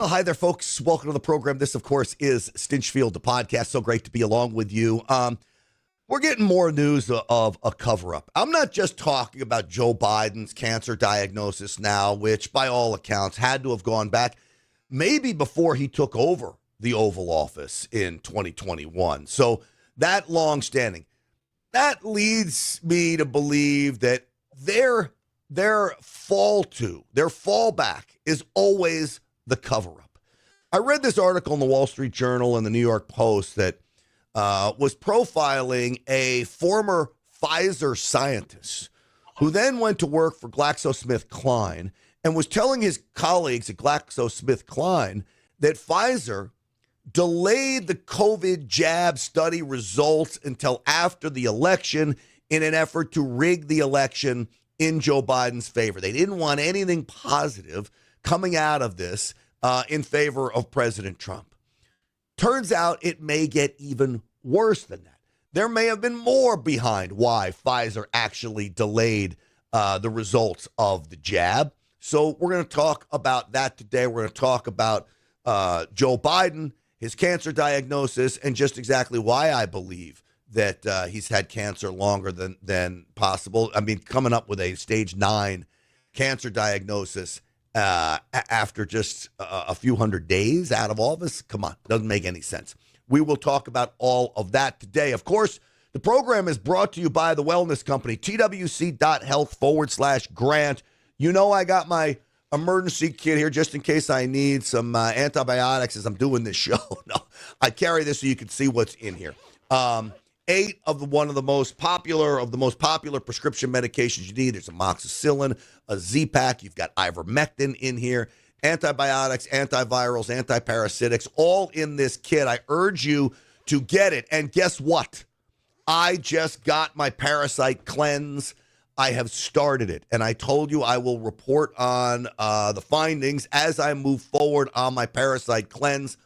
Well, hi there, folks. Welcome to the program. This, of course, is Stinchfield, the podcast. So great to be along with you. We're getting more news of a cover-up. I'm not just talking about Joe Biden's cancer diagnosis now, which by all accounts had to have gone back maybe before he took over the Oval Office in 2021. So that long-standing. That leads me to believe that their fallback is always the cover-up. I read this article in the Wall Street Journal and the New York Post that was profiling a former Pfizer scientist who then went to work for GlaxoSmithKline and was telling his colleagues at GlaxoSmithKline that Pfizer delayed the COVID jab study results until after the election in an effort to rig the election in Joe Biden's favor. They didn't want anything positive coming out of this in favor of President Trump. Turns out it may get even worse than that. There may have been more behind why Pfizer actually delayed the results of the jab. So we're going to talk about that today. We're going to talk about Joe Biden, his cancer diagnosis, and just exactly why I believe that he's had cancer longer than possible. I mean, coming up with a stage 9 cancer diagnosis after just a few hundred days out of office. Come on, doesn't make any sense. We will talk about all of that today. Of course, the program is brought to you by the wellness company, twc.health/grant. You know, I got my emergency kit here just in case I need some antibiotics as I'm doing this show. No, I carry this so you can see what's in here. 8 of the most popular prescription medications you need. There's amoxicillin, a Z-Pak. You've got ivermectin in here, antibiotics, antivirals, antiparasitics, all in this kit. I urge you to get it. And guess what? I just got my parasite cleanse. I have started it, and I told you I will report on the findings as I move forward on my parasite cleanse.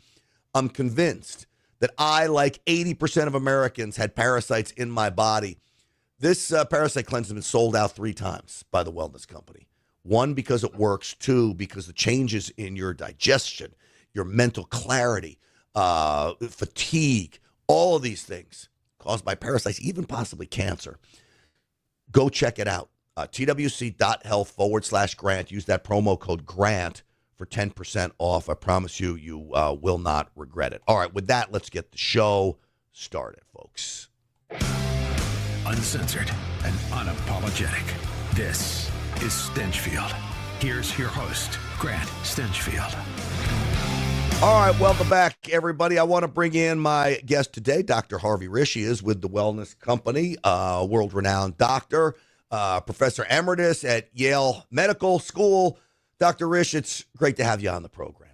I'm convinced that I, like 80% of Americans, had parasites in my body. This parasite cleanse has been sold out 3 times by the wellness company. 1, because it works. 2, because the changes in your digestion, your mental clarity, fatigue, all of these things caused by parasites, even possibly cancer. Go check it out. twc.health/grant. Use that promo code GRANT for 10% off. I promise you, you will not regret it. All right, with that, let's get the show started, folks. Uncensored and unapologetic. This is Stinchfield. Here's your host, Grant Stinchfield. All right, welcome back, everybody. I want to bring in my guest today, Dr. Harvey Risch. He is with the Wellness Company, world-renowned doctor, professor emeritus at Yale Medical School. Dr. Risch, it's great to have you on the program.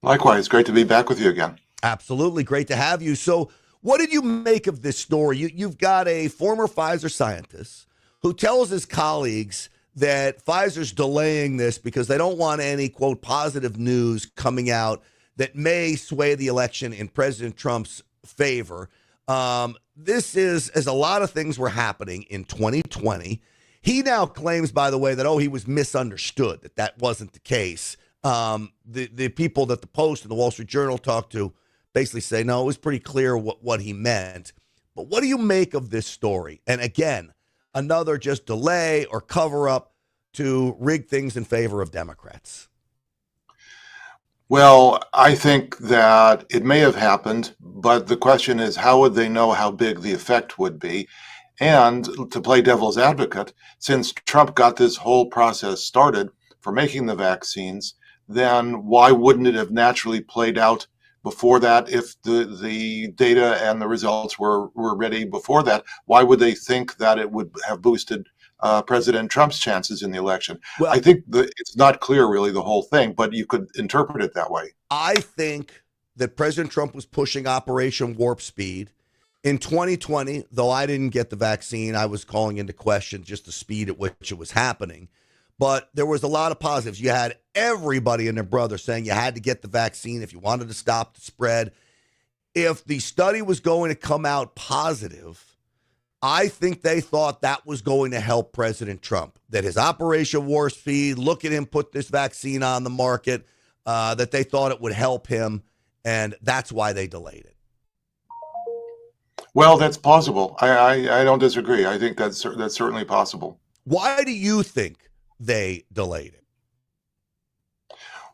Likewise, great to be back with you again. Absolutely, great to have you. So what did you make of this story? You've got a former Pfizer scientist who tells his colleagues that Pfizer's delaying this because they don't want any, quote, positive news coming out that may sway the election in President Trump's favor. This is, as a lot of things were happening in 2020. He now claims, by the way, that, he was misunderstood, that wasn't the case. The people that the Post and the Wall Street Journal talked to basically say, no, it was pretty clear what he meant. But what do you make of this story? And again, another just delay or cover up to rig things in favor of Democrats. Well, I think that it may have happened, but the question is, how would they know how big the effect would be? And to play devil's advocate, since Trump got this whole process started for making the vaccines, then why wouldn't it have naturally played out before that? If the data and the results were ready before that, why would they think that it would have boosted President Trump's chances in the election? Well, I think it's not clear, really, the whole thing, but you could interpret it that way. I think that President Trump was pushing Operation Warp Speed. In 2020, though I didn't get the vaccine, I was calling into question just the speed at which it was happening. But there was a lot of positives. You had everybody and their brother saying you had to get the vaccine if you wanted to stop the spread. If the study was going to come out positive, I think they thought that was going to help President Trump, that his Operation Warp Speed, look at him put this vaccine on the market. that they thought it would help him, and that's why they delayed it. Well, that's possible. I don't disagree. I think that's certainly possible. Why do you think they delayed it?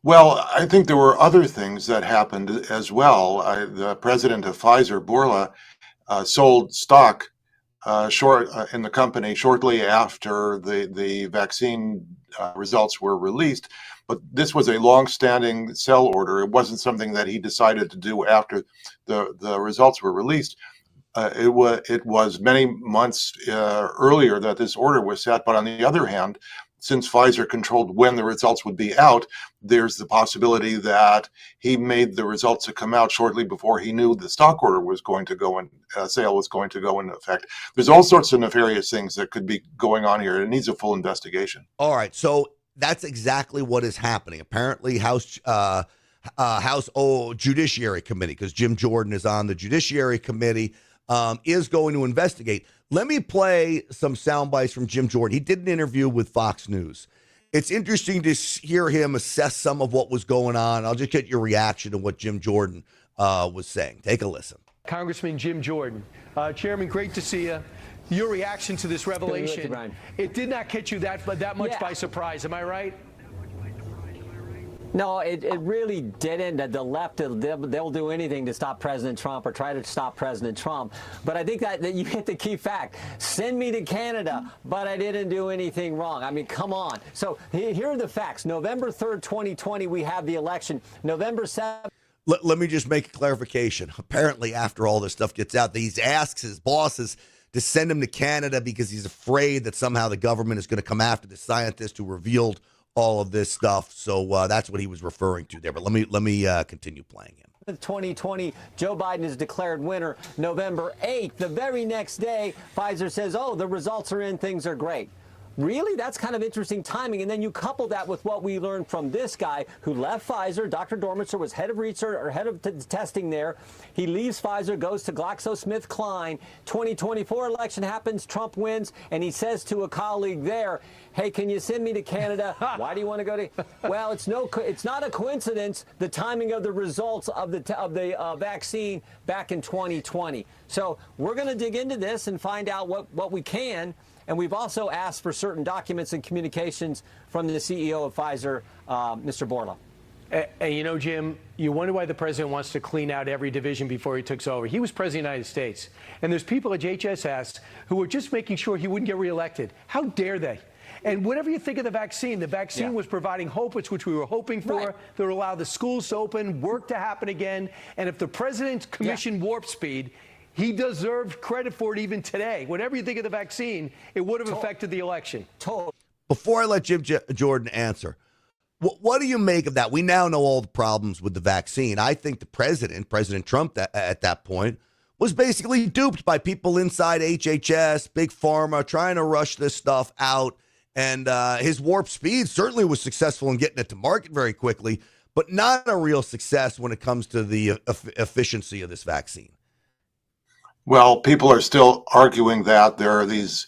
Well, I think there were other things that happened as well. The president of Pfizer, Bourla, sold stock in the company shortly after the vaccine results were released. But this was a long-standing sell order. It wasn't something that he decided to do after the results were released. It was many months earlier that this order was set. But on the other hand, since Pfizer controlled when the results would be out, there's the possibility that he made the results to come out shortly before he knew the stock order was going to go in, sale was going to go into effect. There's all sorts of nefarious things that could be going on here. It needs a full investigation. All right, so that's exactly what is happening. Apparently, House Judiciary Committee, because Jim Jordan is on the Judiciary Committee, is going to investigate. Let me play some sound bites from Jim Jordan. He did an interview with Fox News. It's interesting to hear him assess some of what was going on. I'll just get your reaction to what Jim Jordan was saying. Take a listen. Congressman Jim Jordan. Chairman, great to see you. Your reaction to this revelation, it did not catch you that much by surprise, am I right? No, it really didn't. The left, they'll do anything to stop President Trump or try to stop President Trump. But I think that you hit the key fact. Send me to Canada, but I didn't do anything wrong. I mean, come on. So here are the facts. November 3rd, 2020, we have the election. November 7th. Let me just make a clarification. Apparently, after all this stuff gets out, he asks his bosses to send him to Canada because he's afraid that somehow the government is going to come after the scientist who revealed all of this stuff. So that's what he was referring to there. But let me continue playing him. 2020, Joe Biden is declared winner. November 8th, the very next day, Pfizer says, oh, the results are in, things are great. Really? That's kind of interesting timing. And then you couple that with what we learned from this guy who left Pfizer. Dr. Dormitzer was head of research or head of testing there. He leaves Pfizer, goes to GlaxoSmithKline. 2024 election happens, Trump wins, and he says to a colleague there, hey, can you send me to Canada? Why do you want to go to? Well, it's not a coincidence, the timing of the results of the vaccine back in 2020. So we're going to dig into this and find out what we can. And we've also asked for certain documents and communications from the CEO of Pfizer, Mr. Bourla. And you know, Jim, you wonder why the president wants to clean out every division before he takes over. He was president of the United States. And there's people at HHS who were just making sure he wouldn't get reelected. How dare they? And whatever you think of the vaccine was providing hope, which we were hoping for, that would allow the schools to open, work to happen again. And if the president commissioned warp speed, he deserved credit for it even today. Whatever you think of the vaccine, it would have affected the election. Before I let Jim Jordan answer, what do you make of that? We now know all the problems with the vaccine. I think the President Trump, at that point, was basically duped by people inside HHS, Big Pharma, trying to rush this stuff out. And his warp speed certainly was successful in getting it to market very quickly, but not a real success when it comes to the efficiency of this vaccine. Well, people are still arguing that there are these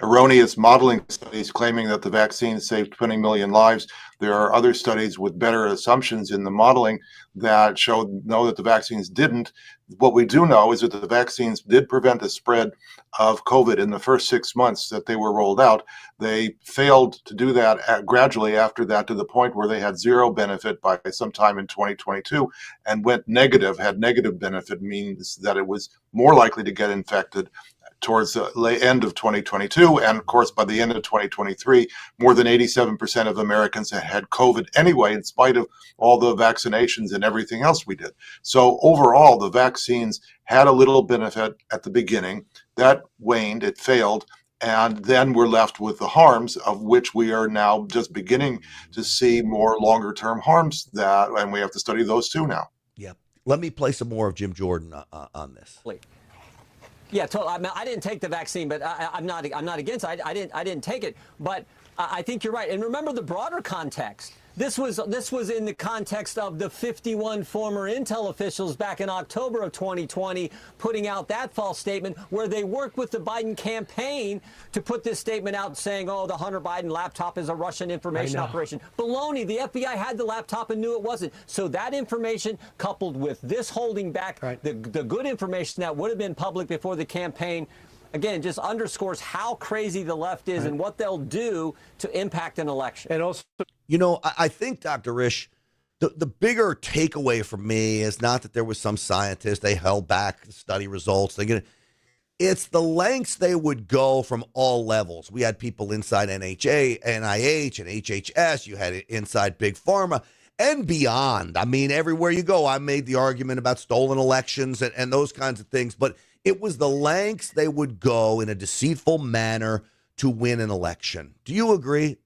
erroneous modeling studies claiming that the vaccine saved 20 million lives. There are other studies with better assumptions in the modeling that know that the vaccines didn't. What we do know is that the vaccines did prevent the spread of COVID in the first 6 months that they were rolled out. They failed to do that gradually after that, to the point where they had zero benefit by sometime in 2022 and went negative. Had negative benefit means that it was more likely to get infected towards the end of 2022. And of course, by the end of 2023, more than 87% of Americans had COVID anyway, in spite of all the vaccinations and everything else we did. So overall, the vaccines had a little benefit at the beginning. That waned, it failed. And then we're left with the harms, of which we are now just beginning to see more longer term harms, and we have to study those too now. Yeah. Let me play some more of Jim Jordan on this. Yeah, totally. I mean, I didn't take the vaccine, but I'm not against it. I didn't take it, but I think you're right. And remember the broader context. This was in the context of the 51 former Intel officials back in October of 2020 putting out that false statement where they worked with the Biden campaign to put this statement out saying, oh, the Hunter Biden laptop is a Russian information operation. Baloney. The FBI had the laptop and knew it wasn't. So that information coupled with this holding back the good information that would have been public before the campaign, again, just underscores how crazy the left is and what they'll do to impact an election. And also, You know, I think, Dr. Ish, the bigger takeaway for me is not that there was some scientist, they held back the study results. It's the lengths they would go from all levels. We had people inside NIH, and HHS. You had it inside Big Pharma and beyond. I mean, everywhere you go, I made the argument about stolen elections and those kinds of things. But it was the lengths they would go in a deceitful manner to win an election. Do you agree?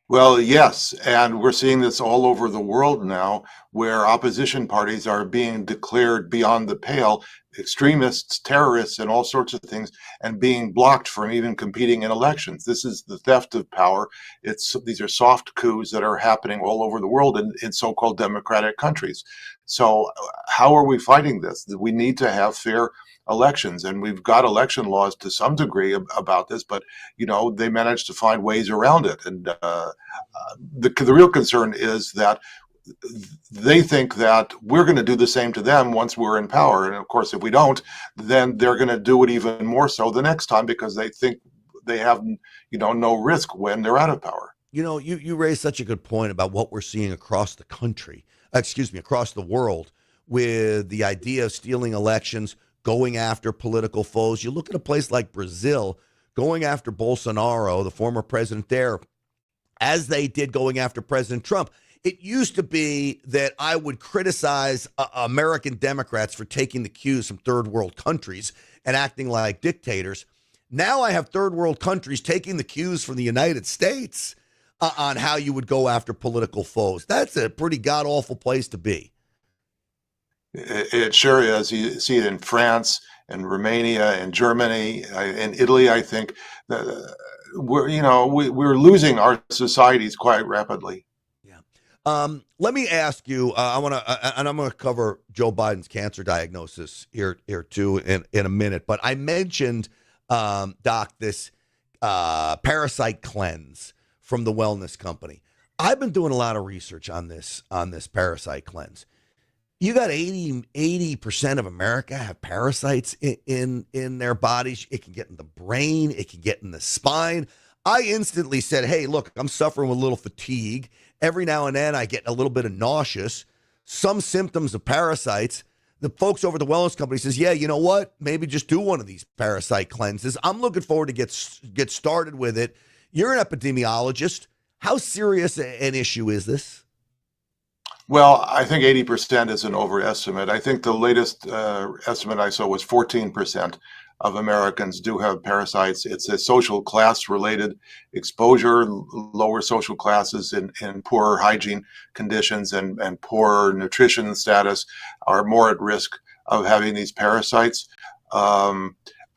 Well, yes, and we're seeing this all over the world now, where opposition parties are being declared beyond the pale, extremists, terrorists, and all sorts of things, and being blocked from even competing in elections. This is the theft of power. These are soft coups that are happening all over the world in so-called democratic countries. So how are we fighting this? We need to have fair elections, and we've got election laws to some degree about this, but they managed to find ways around it. And the real concern is that they think that we're going to do the same to them once we're in power, and of course, if we don't, then they're going to do it even more so the next time because they think they have no risk when they're out of power. You raised such a good point about what we're seeing across the country, across the world, with the idea of stealing elections, going after political foes. You look at a place like Brazil, going after Bolsonaro, the former president there, as they did going after President Trump. It used to be that I would criticize American Democrats for taking the cues from third world countries and acting like dictators. Now I have third world countries taking the cues from the United States on how you would go after political foes. That's a pretty god-awful place to be. It sure is. You see it in France and Romania and Germany and Italy. I think that we're losing our societies quite rapidly. Yeah. Let me ask you. I'm gonna cover Joe Biden's cancer diagnosis here too in a minute. But I mentioned, Doc, this parasite cleanse from the wellness company. I've been doing a lot of research on this parasite cleanse. You got 80% of America have parasites in their bodies. It can get in the brain. It can get in the spine. I instantly said, hey, look, I'm suffering with a little fatigue. Every now and then I get a little bit of nauseous, some symptoms of parasites. The folks over at the wellness company says, yeah, you know what? Maybe just do one of these parasite cleanses. I'm looking forward to get started with it. You're an epidemiologist. How serious an issue is this? Well, I think 80% is an overestimate. I think the latest estimate I saw was 14% of Americans do have parasites. It's a social class related exposure. Lower social classes in poorer hygiene conditions and poor nutrition status are more at risk of having these parasites.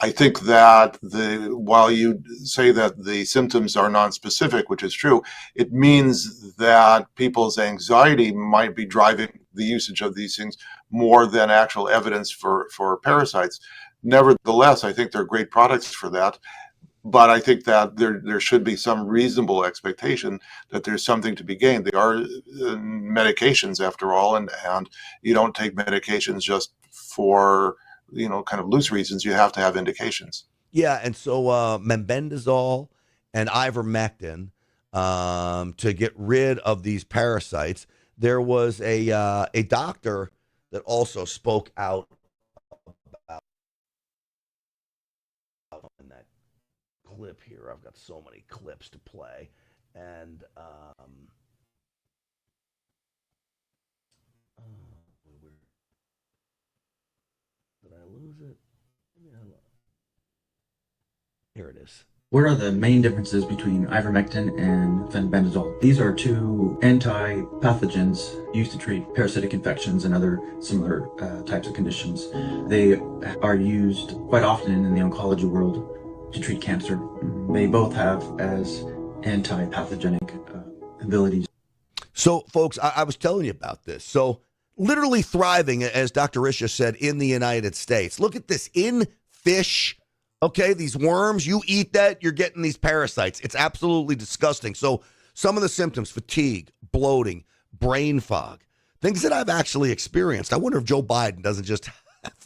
I think that while you say that the symptoms are nonspecific, which is true, it means that people's anxiety might be driving the usage of these things more than actual evidence for parasites. Nevertheless, I think they're great products for that. But I think that there should be some reasonable expectation that there's something to be gained. They are medications after all, and you don't take medications just for kind of loose reasons. You have to have indications. Yeah, and so mebendazole and ivermectin to get rid of these parasites. There was a doctor that also spoke out about in that clip here. I've got so many clips to play, and did I lose it? Here it is. What are the main differences between ivermectin and fenbendazole? These are two anti-pathogens used to treat parasitic infections and other similar types of conditions. They are used quite often in the oncology world to treat cancer. They both have as anti-pathogenic abilities. So, folks, I was telling you about this. So, literally thriving, as Dr. Risha said, in the United States. Look at this. In fish, okay, these worms, you eat that, you're getting these parasites. It's absolutely disgusting. So, some of the symptoms, fatigue, bloating, brain fog, things that I've actually experienced. I wonder if Joe Biden doesn't just have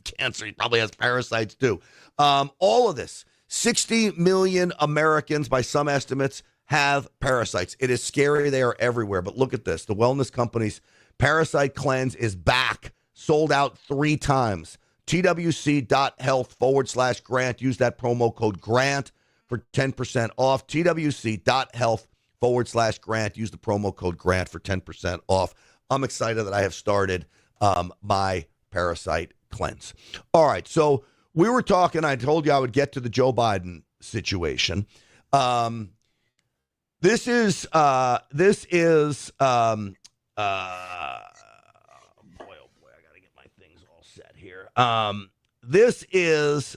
cancer. He probably has parasites too. All of this, 60 million Americans, by some estimates, have parasites. It is scary. They are everywhere. But look at this. The wellness company's Parasite Cleanse is back. Sold out 3 times. TWC.health/grant. Use that promo code GRANT for 10% off. TWC.health/grant. Use the promo code GRANT for 10% off. I'm excited that I have started my Parasite Cleanse. All right. So we were talking. I told you I would get to the Joe Biden situation. This is boy, oh boy, I gotta get my things all set here. This is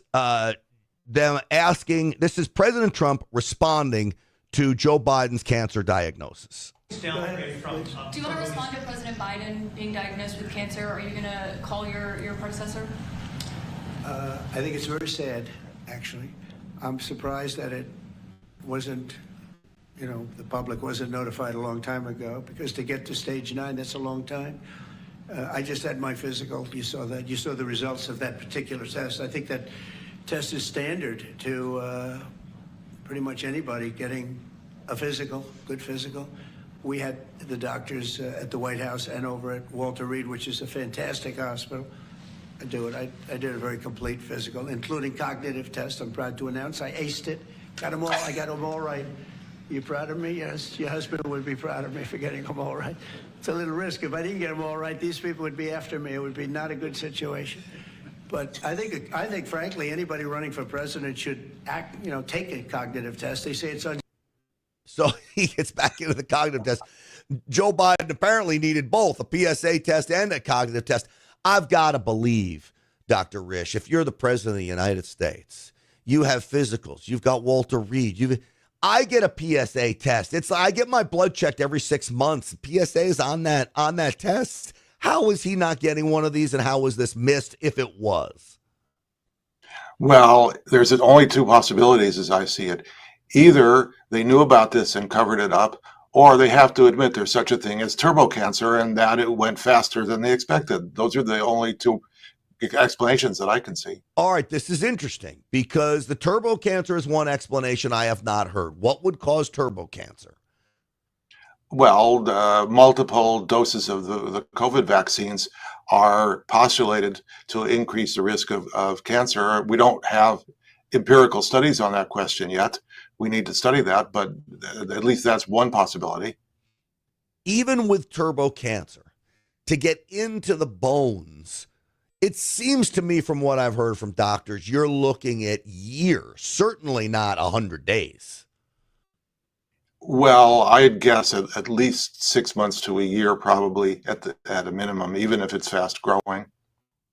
them asking. This is President Trump responding to Joe Biden's cancer diagnosis. Do you want to respond to President Biden being diagnosed with cancer? Are you going to call your predecessor? I think it's very sad, actually. I'm surprised that it wasn't, the public wasn't notified a long time ago, because to get to stage 9, that's a long time. I just had my physical. You saw that. You saw the results of that particular test. I think that test is standard to pretty much anybody getting a physical, good physical. We had the doctors at the White House and over at Walter Reed, which is a fantastic hospital, do it. I did a very complete physical, including cognitive tests. I'm proud to announce I aced it. Got them all. I got them all right. You proud of me? Yes. Your husband would be proud of me for getting them all right. It's a little risk. If I didn't get them all right, these people would be after me. It would be not a good situation. But I think, frankly, anybody running for president should take a cognitive test. They say it's So he gets back into the cognitive test. Joe Biden apparently needed both, a PSA test and a cognitive test. I've got to believe, Dr. Risch, if you're the president of the United States, you have physicals, you've got Walter Reed, I get a PSA test. It's I get my blood checked every 6 months. PSA is on that test. How is he not getting one of these, and how was this missed if it was? Well, there's only 2 possibilities as I see it. Either they knew about this and covered it up, or they have to admit there's such a thing as turbo cancer and that it went faster than they expected. Those are the only 2 explanations that I can see. All right, this is interesting because the turbo cancer is one explanation I have not heard. What would cause turbo cancer? Well, multiple doses of the COVID vaccines are postulated to increase the risk of cancer. We don't have empirical studies on that question yet. We need to study that, but at least that's one possibility. Even with turbo cancer, to get into the bones, it seems to me from what I've heard from doctors, you're looking at years, certainly not 100 days. Well, I'd guess at least 6 months to a year, probably at a minimum, even if it's fast growing.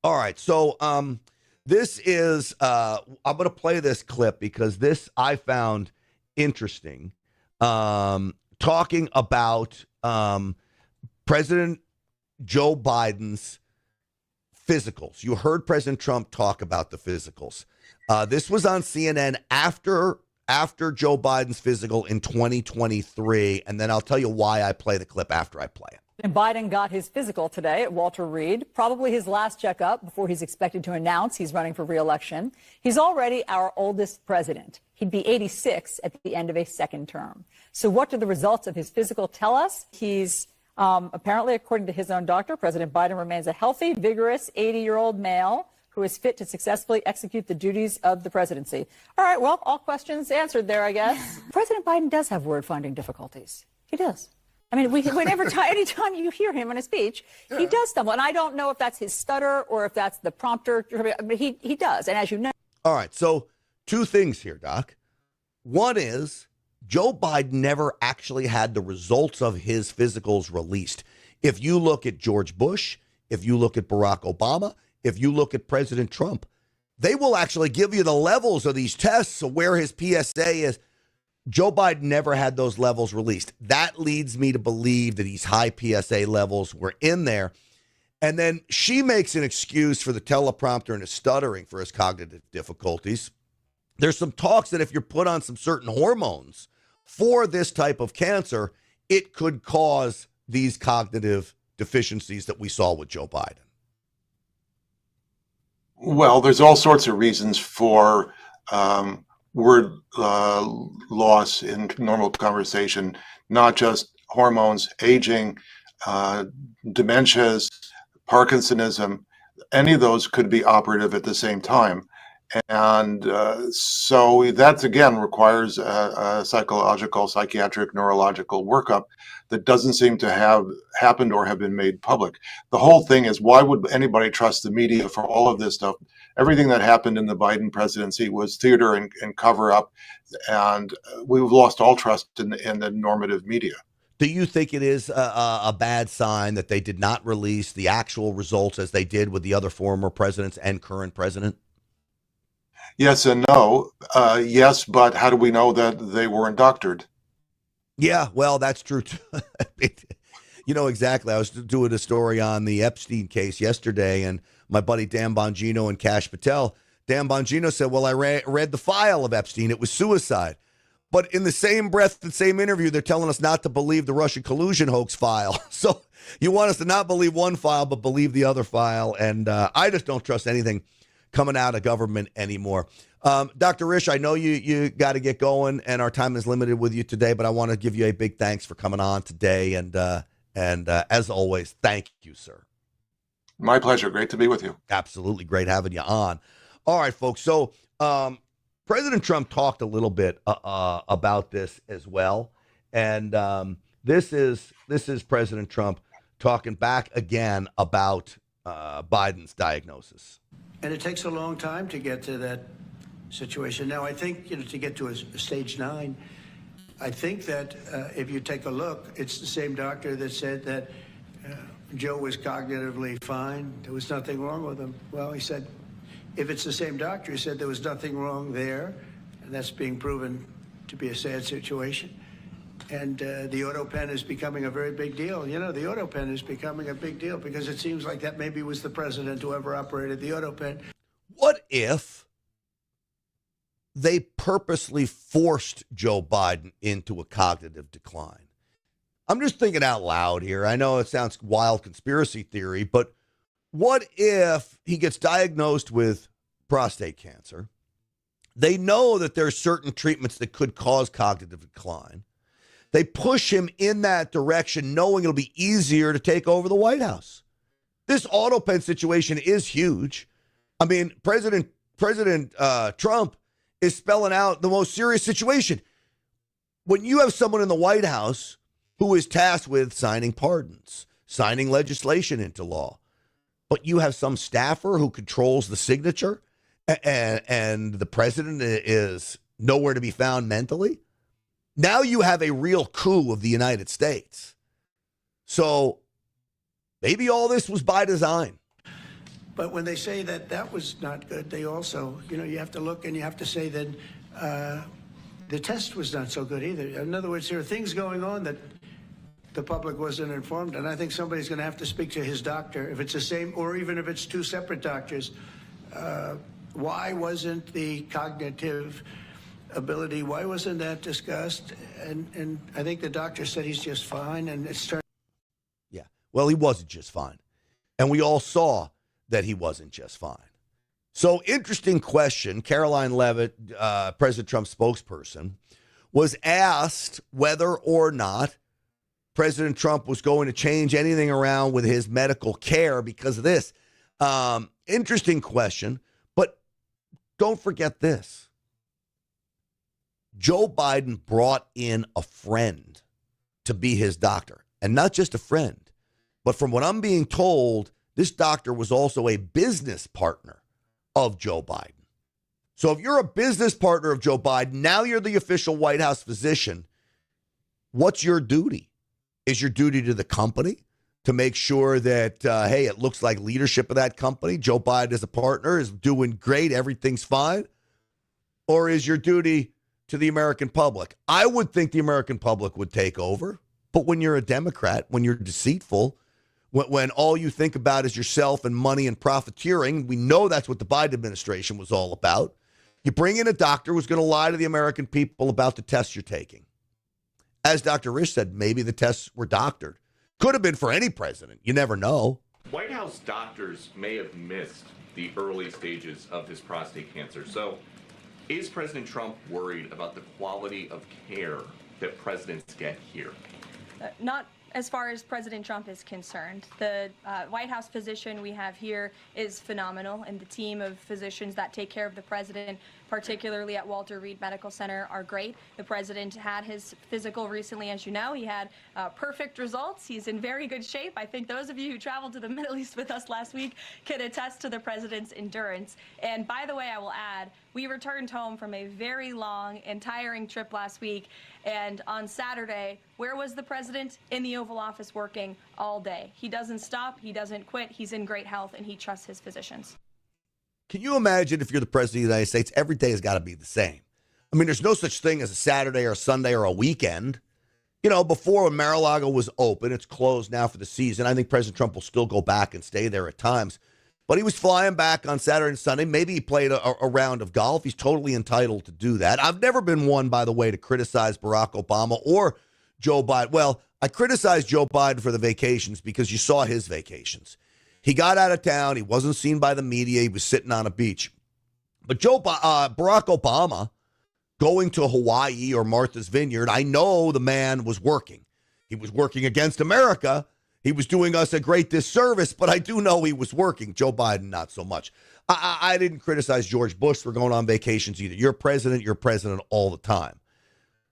All right. So this is, I'm going to play this clip because this I found interesting. Talking about President Joe Biden's physicals. You heard President Trump talk about the physicals. This was on CNN after Joe Biden's physical in 2023, and then I'll tell you why I play the clip after I play it. And Biden got his physical today at Walter Reed, probably his last checkup before he's expected to announce he's running for re-election. He's already our oldest president. He'd be 86 at the end of a second term. So what do the results of his physical tell us? He's apparently, according to his own doctor, President Biden remains a healthy, vigorous 80-year-old male who is fit to successfully execute the duties of the presidency. All right, well, all questions answered there, I guess. President Biden does have word-finding difficulties. He does. I mean, anytime you hear him in a speech, he does stumble. And I don't know if that's his stutter or if that's the prompter, but he does. And as you know. All right, so 2 things here, Doc. One is Joe Biden never actually had the results of his physicals released. If you look at George Bush, if you look at Barack Obama, if you look at President Trump, they will actually give you the levels of these tests of where his PSA is. Joe Biden never had those levels released. That leads me to believe that these high PSA levels were in there. And then she makes an excuse for the teleprompter and his stuttering for his cognitive difficulties. There's some talks that if you're put on some certain hormones for this type of cancer, it could cause these cognitive deficiencies that we saw with Joe Biden. Well, there's all sorts of reasons for word loss in normal conversation, not just hormones, aging, dementias, Parkinsonism. Any of those could be operative at the same time. And so that, again, requires a psychological, psychiatric, neurological workup that doesn't seem to have happened or have been made public. The whole thing is, why would anybody trust the media for all of this stuff? Everything that happened in the Biden presidency was theater and cover up, and we've lost all trust in the normative media. Do you think it is a bad sign that they did not release the actual results as they did with the other former presidents and current president? Yes and no. Yes, but how do we know that they weren't doctored? Yeah, well, that's true too. You know, exactly. I was doing a story on the Epstein case yesterday, and my buddy Dan Bongino and Kash Patel, Dan Bongino said, well, I read the file of Epstein. It was suicide. But in the same breath, the same interview, they're telling us not to believe the Russian collusion hoax file. So you want us to not believe one file, but believe the other file. And I just don't trust anything coming out of government anymore. Dr. Risch, I know you got to get going, and our time is limited with you today, but I want to give you a big thanks for coming on today. And as always, thank you, sir. My pleasure. Great to be with you. Absolutely great having you on. All right, folks. So President Trump talked a little bit about this as well. And this is President Trump talking back again about Biden's diagnosis. And it takes a long time to get to that situation. Now, I think, to get to a stage 9, I think that if you take a look, it's the same doctor that said that Joe was cognitively fine. There was nothing wrong with him. Well, he said, if it's the same doctor, he said there was nothing wrong there, and that's being proven to be a sad situation. And the auto pen is becoming a very big deal. The auto pen is becoming a big deal because it seems like that maybe was the president who ever operated the auto pen. What if they purposely forced Joe Biden into a cognitive decline? I'm just thinking out loud here. I know it sounds wild conspiracy theory, but what if he gets diagnosed with prostate cancer? They know that there are certain treatments that could cause cognitive decline. They push him in that direction, knowing it'll be easier to take over the White House. This auto pen situation is huge. I mean, President Trump is spelling out the most serious situation. When you have someone in the White House who is tasked with signing pardons, signing legislation into law, but you have some staffer who controls the signature, and the president is nowhere to be found mentally, now you have a real coup of the United States. So maybe all this was by design. But when they say that was not good, they also, you have to look and you have to say that the test was not so good either. In other words, there are things going on that the public wasn't informed, and I think somebody's going to have to speak to his doctor, if it's the same, or even if it's two separate doctors. Why wasn't the cognitive ability, why wasn't that discussed? And I think the doctor said he's just fine, and it's turned. Yeah, well, he wasn't just fine. And we all saw that he wasn't just fine. So, interesting question. Caroline Leavitt, President Trump's spokesperson, was asked whether or not President Trump was going to change anything around with his medical care because of this. Interesting question, but don't forget this. Joe Biden brought in a friend to be his doctor, and not just a friend, but from what I'm being told, this doctor was also a business partner of Joe Biden. So if you're a business partner of Joe Biden, now you're the official White House physician. What's your duty? Is your duty to the company to make sure that, hey, it looks like leadership of that company, Joe Biden as a partner is doing great, everything's fine? Or is your duty to the American public. I would think the American public would take over. But when you're a Democrat, when you're deceitful, when all you think about is yourself and money and profiteering, we know that's what the Biden administration was all about. You bring in a doctor who's going to lie to the American people about the tests you're taking. As Dr. Risch said, maybe the tests were doctored. Could have been for any president. You never know. White House doctors may have missed the early stages of his prostate cancer. So is President Trump worried about the quality of care that presidents get here? Not as far as President Trump is concerned. The White House physician we have here is phenomenal, and the team of physicians that take care of the president, particularly at Walter Reed Medical Center, are great. The president had his physical recently, as you know. He had perfect results. He's in very good shape. I think those of you who traveled to the Middle East with us last week can attest to the president's endurance. And by the way, I will add, we returned home from a very long and tiring trip last week. And on Saturday, where was the president? In the Oval Office working all day. He doesn't stop. He doesn't quit. He's in great health, and he trusts his physicians. Can you imagine if you're the president of the United States, every day has got to be the same? I mean, there's no such thing as a Saturday or a Sunday or a weekend. You know, before when Mar-a-Lago was open, it's closed now for the season. I think President Trump will still go back and stay there at times. But he was flying back on Saturday and Sunday. Maybe he played a round of golf. He's totally entitled to do that. I've never been one, by the way, to criticize Barack Obama or Joe Biden. Well, I criticized Joe Biden for the vacations because you saw his vacations. He got out of town. He wasn't seen by the media. He was sitting on a beach. But Barack Obama going to Hawaii or Martha's Vineyard, I know the man was working. He was working against America. He was doing us a great disservice, but I do know he was working. Joe Biden, not so much. I didn't criticize George Bush for going on vacations either. You're president all the time.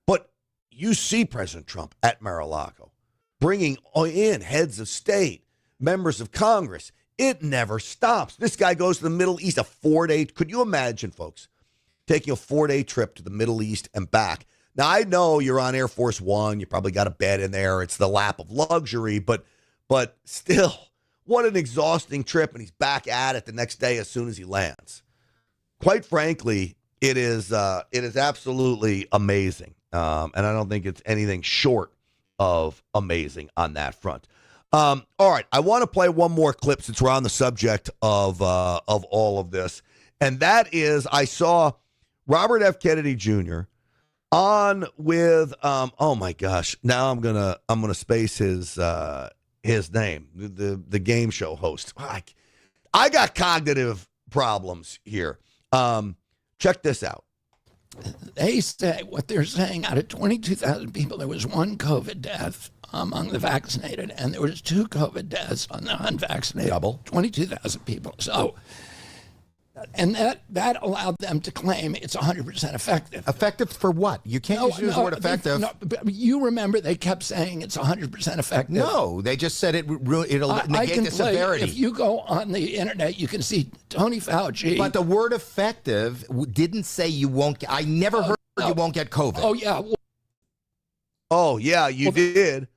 But you see President Trump at Mar-a-Lago bringing in heads of state, members of Congress. It never stops. This guy goes to the Middle East, a 4-day. Could you imagine, folks, taking a 4-day trip to the Middle East and back? Now, I know you're on Air Force One. You probably got a bed in there. It's the lap of luxury, but still, what an exhausting trip, and he's back at it the next day as soon as he lands. Quite frankly, it is absolutely amazing, and I don't think it's anything short of amazing on that front. All right, I want to play one more clip since we're on the subject of all of this, and that is I saw Robert F. Kennedy Jr. on with oh my gosh, now I'm gonna space his name, the game show host. I got cognitive problems here. Check this out. They say what they're saying, out of 22,000 people, there was one COVID death among the vaccinated, and there was 2 COVID deaths on the unvaccinated. Double. 22,000 people. So, and that allowed them to claim it's 100% effective. Effective for what? You can't use the word effective. But you remember they kept saying it's 100% effective. No, they just said it'll negate the severity. If you go on the internet, you can see Tony Fauci. But the word effective didn't say you won't. I never heard you won't get COVID. Oh, yeah. Oh, yeah, you did.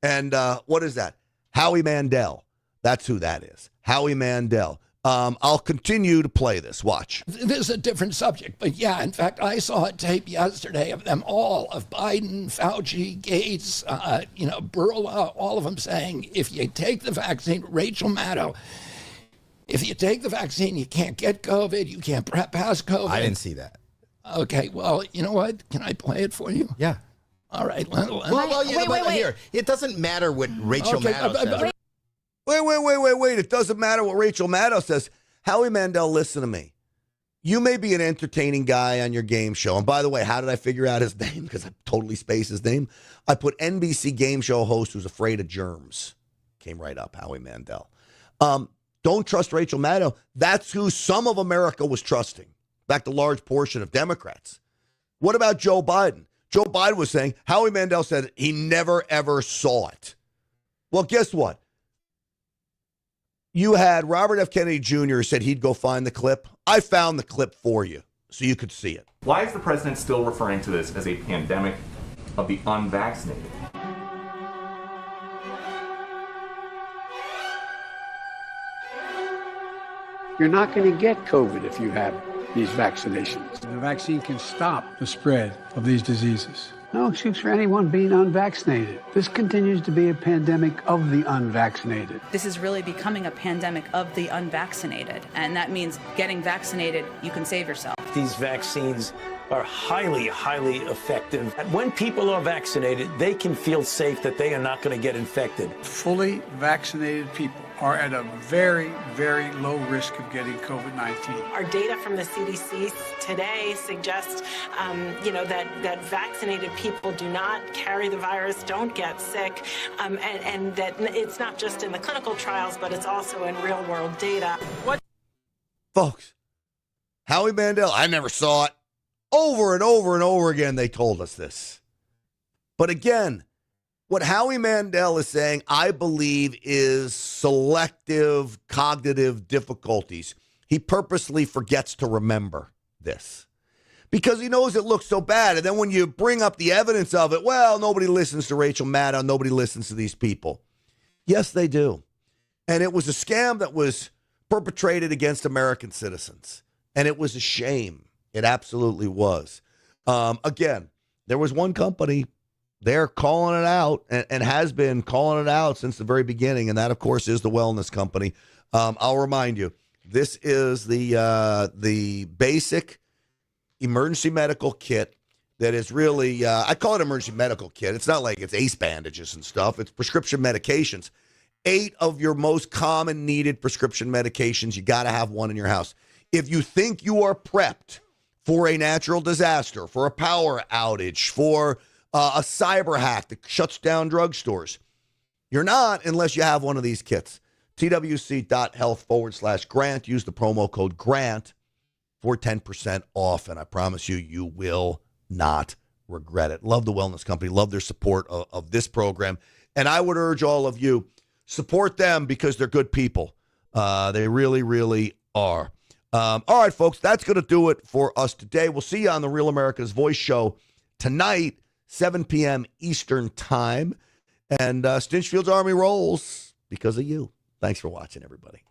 And what is that? Howie Mandel. That's who that is. Howie Mandel. I'll continue to play this. Watch. This is a different subject, but yeah, in fact, I saw a tape yesterday of them all, of Biden, Fauci, Gates, Burla, all of them saying, if you take the vaccine, Rachel Maddow, if you take the vaccine, you can't get COVID, you can't pass COVID. I didn't see that. Okay, well, you know what? Can I play it for you? Yeah. All right. Wait. Here, it doesn't matter what Rachel Maddow says. Wait. It doesn't matter what Rachel Maddow says. Howie Mandel, listen to me. You may be an entertaining guy on your game show. And by the way, how did I figure out his name? Because I totally spaced his name. I put NBC game show host who's afraid of germs. Came right up, Howie Mandel. Don't trust Rachel Maddow. That's who some of America was trusting. In fact, a large portion of Democrats. What about Joe Biden? Joe Biden was saying, Howie Mandel said he never, ever saw it. Well, guess what? You had Robert F. Kennedy Jr. said he'd go find the clip. I found the clip for you so you could see it. Why is the president still referring to this as a pandemic of the unvaccinated? You're not going to get COVID if you have these vaccinations. The vaccine can stop the spread of these diseases. No excuse for anyone being unvaccinated. This continues to be a pandemic of the unvaccinated. This is really becoming a pandemic of the unvaccinated, and that means getting vaccinated, you can save yourself. These vaccines are highly, highly effective. When people are vaccinated, they can feel safe that they are not going to get infected. Fully vaccinated people are at a very, very low risk of getting COVID-19. Our data from the CDC today suggests, that vaccinated people do not carry the virus, don't get sick, and that it's not just in the clinical trials, but it's also in real-world data. Folks, Howie Mandel, I never saw it. Over and over and over again, they told us this. But again, what Howie Mandel is saying, I believe, is selective cognitive difficulties. He purposely forgets to remember this because he knows it looks so bad. And then when you bring up the evidence of it, well, nobody listens to Rachel Maddow. Nobody listens to these people. Yes, they do. And it was a scam that was perpetrated against American citizens. And it was a shame. It absolutely was. Again, there was one company. They're calling it out and has been calling it out since the very beginning. And that, of course, is the Wellness Company. I'll remind you, this is the basic emergency medical kit that is really, I call it emergency medical kit. It's not like it's ace bandages and stuff. It's prescription medications. 8 of your most common needed prescription medications. You got to have one in your house. If you think you are prepped for a natural disaster, for a power outage, for a cyber hack that shuts down drugstores. You're not unless you have one of these kits. twc.health/grant. Use the promo code GRANT for 10% off, and I promise you, you will not regret it. Love the Wellness Company. Love their support of this program. And I would urge all of you, support them because they're good people. They really, really are. All right, folks, that's going to do it for us today. We'll see you on the Real America's Voice show tonight, 7 p.m. Eastern Time. And Stinchfield's Army rolls because of you. Thanks for watching, everybody.